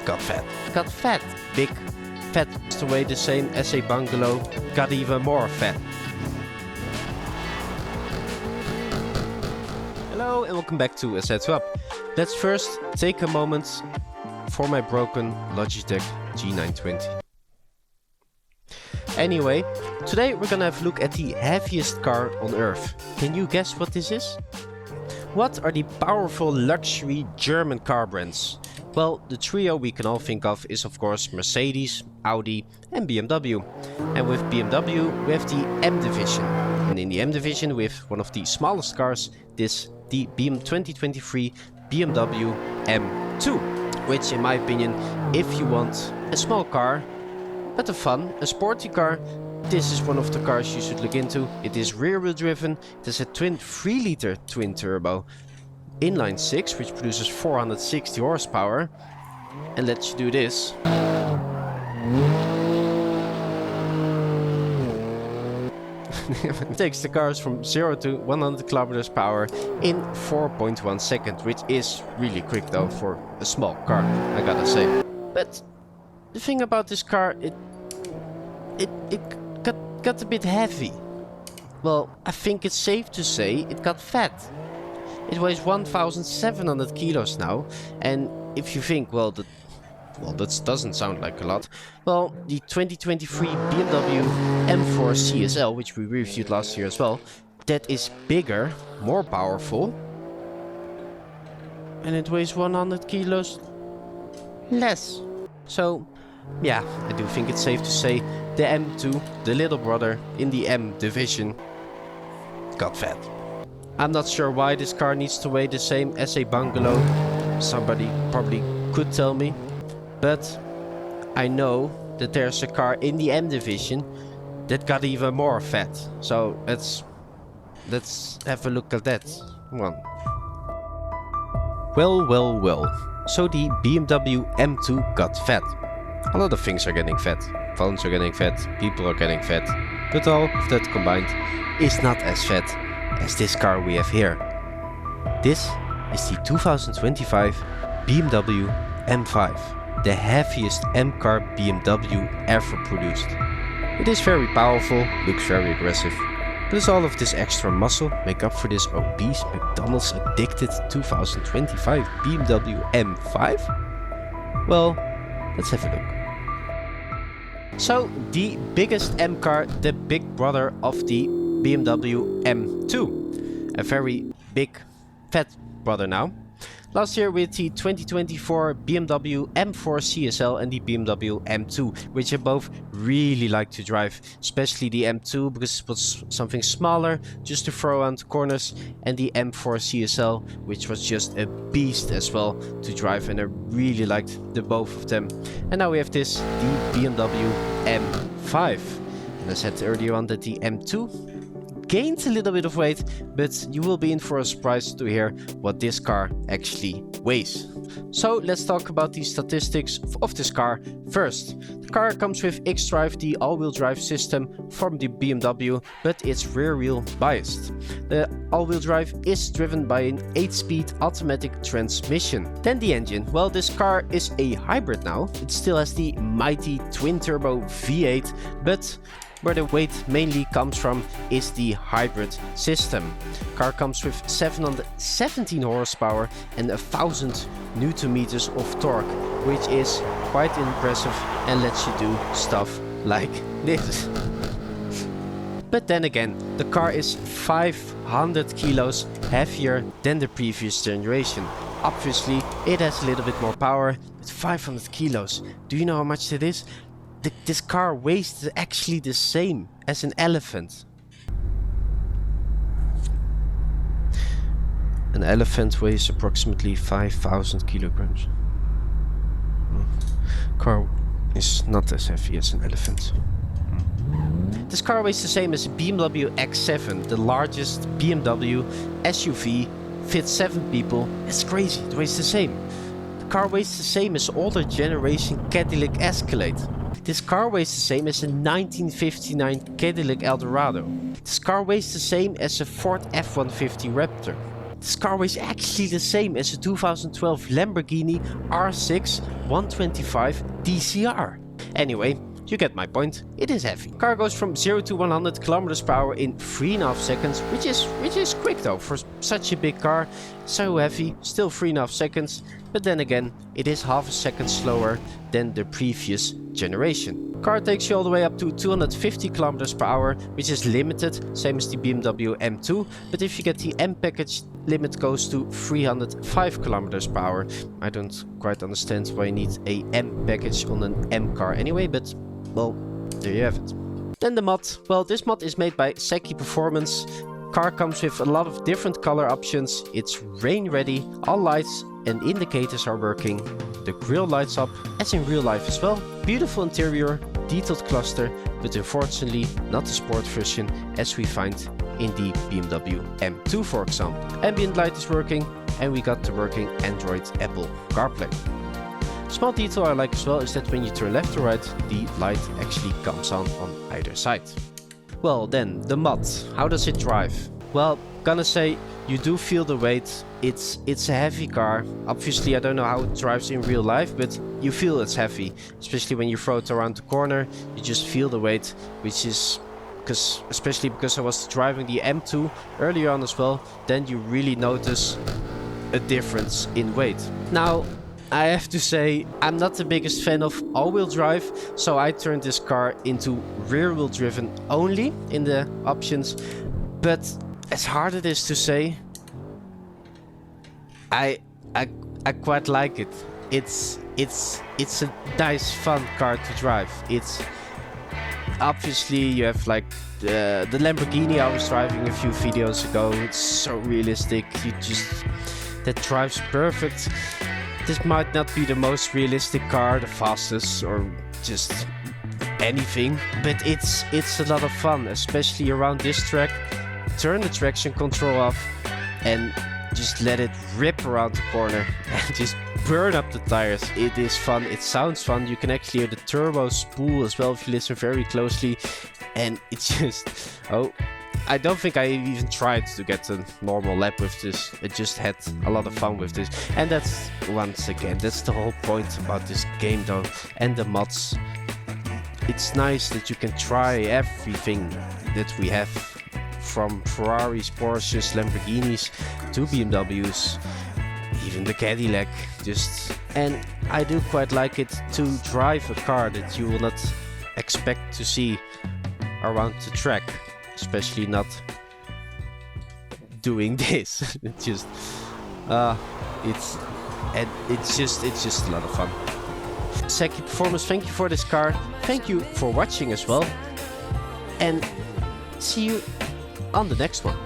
got fat. Got fat. Big. Fat is the way the same as a bungalow. Got even more fat. Hello and welcome back to Assetto. Let's first take a moment for my broken Logitech G920. Anyway, today we're gonna have a look at the heaviest car on earth. Can you guess what this is? What are the powerful luxury German car brands? Well, the trio we can all think of is of course Mercedes, Audi and BMW. And with BMW we have the M division. And in the M division we have one of the smallest cars, the BMW 2023 BMW M2. Which in my opinion, if you want a small car, but a sporty car, this is one of the cars you should look into. It is rear wheel driven, it has a 3-liter twin turbo inline 6 which produces 460 horsepower and lets you do this. It takes the cars from 0 to 100 kilometers per hour in 4.1 seconds, which is really quick though for a small car, I gotta say. But the thing about this car, it got a bit heavy. Well, I think it's safe to say it got fat. It weighs 1,700 kilos now, and if you think, well, that doesn't sound like a lot. Well, the 2023 BMW M4 CSL, which we reviewed last year as well, that is bigger, more powerful, and it weighs 100 kilos less. So, yeah, I do think it's safe to say the M2, the little brother in the M division, got fat. I'm not sure why this car needs to weigh the same as a bungalow. Somebody probably could tell me. But I know that there's a car in the M division that got even more fat. So let's have a look at that one. Well. So the BMW M2 got fat. A lot of things are getting fat. Phones are getting fat, people are getting fat. But all of that combined is not as fat as this car we have here. This is the 2025 BMW M5. The heaviest M car BMW ever produced. It is very powerful, looks very aggressive. Does all of this extra muscle make up for this obese McDonald's addicted 2025 BMW M5? Well, let's have a look. So, the biggest M car, the big brother of the BMW M2. A very big, fat brother now. Last year with the 2024 BMW M4 CSL and the BMW M2, which I both really like to drive, especially the M2 because it was something smaller just to throw around corners, and the M4 CSL, which was just a beast as well to drive, and I really liked the both of them. And now we have this, the BMW M5. And I said earlier on that the M2 gained a little bit of weight, but you will be in for a surprise to hear what this car actually weighs. So let's talk about the statistics of this car first. The car comes with xDrive, the all-wheel drive system from the BMW, but it's rear-wheel biased. The all-wheel drive is driven by an 8-speed automatic transmission. Then the engine. Well, this car is a hybrid now. It still has the mighty twin-turbo V8, but where the weight mainly comes from is the hybrid system. Car comes with 717 horsepower and 1000 Newton meters of torque, which is quite impressive and lets you do stuff like this. But then again, the car is 500 kilos heavier than the previous generation. Obviously, it has a little bit more power, but 500 kilos. Do you know how much that is? This car weighs actually the same as an elephant. An elephant weighs approximately 5,000 kilograms. Car is not as heavy as an elephant. This car weighs the same as a BMW X7, the largest BMW SUV, fits 7 people. It's crazy, it weighs the same. The car weighs the same as older generation Cadillac Escalade. This car weighs the same as a 1959 Cadillac Eldorado. This car weighs the same as a Ford F-150 Raptor. This car weighs actually the same as a 2012 Lamborghini R6 125 DCR. Anyway, you get my point, it is heavy. Car goes from 0 to 100 kilometers per hour in 3.5 seconds, which is quick though for such a big car. So heavy, still 3.5 seconds, but then again, it is half a second slower than the previous generation. Car takes you all the way up to 250 kilometers per hour, which is limited, same as the BMW M2, but if you get the M package, limit goes to 305 kilometers per hour. I don't quite understand why you need a M package on an M car anyway, but well, there you have it. Then the mod. Well, this mod is made by Seki Performance. Car comes with a lot of different color options. It's rain ready, all lights and indicators are working. The grille lights up as in real life as well. Beautiful interior, detailed cluster, but unfortunately not the sport version as we find in the BMW M2 for example. Ambient light is working and we got the working Android Apple CarPlay. Small detail I like as well is that when you turn left or right, the light actually comes on either side. Well then, the mod. How does it drive? Well, gonna say you do feel the weight. It's a heavy car. Obviously I don't know how it drives in real life, but you feel it's heavy. Especially when you throw it around the corner, you just feel the weight, which is especially because I was driving the M2 earlier on as well, then you really notice a difference in weight. Now, I have to say, I'm not the biggest fan of all-wheel drive, so I turned this car into rear-wheel driven only in the options. But as hard it is to say, I quite like it. It's a nice, fun car to drive. It's obviously you have like the Lamborghini I was driving a few videos ago. It's so realistic. That drives perfect. This might not be the most realistic car, the fastest, or just anything, but it's a lot of fun, especially around this track. Turn the traction control off and just let it rip around the corner and just burn up the tires. It is fun, it sounds fun. You can actually hear the turbo spool as well if you listen very closely, and it's just, oh, I don't think I even tried to get a normal lap with this. I just had a lot of fun with this. And that's, once again, that's the whole point about this game though. And the mods. It's nice that you can try everything that we have. From Ferraris, Porsches, Lamborghinis to BMWs. Even the Cadillac. And I do quite like it to drive a car that you will not expect to see around the track. Especially not doing this. It's just a lot of fun. Seki Performance, thank you for this car. Thank you for watching as well. And see you on the next one.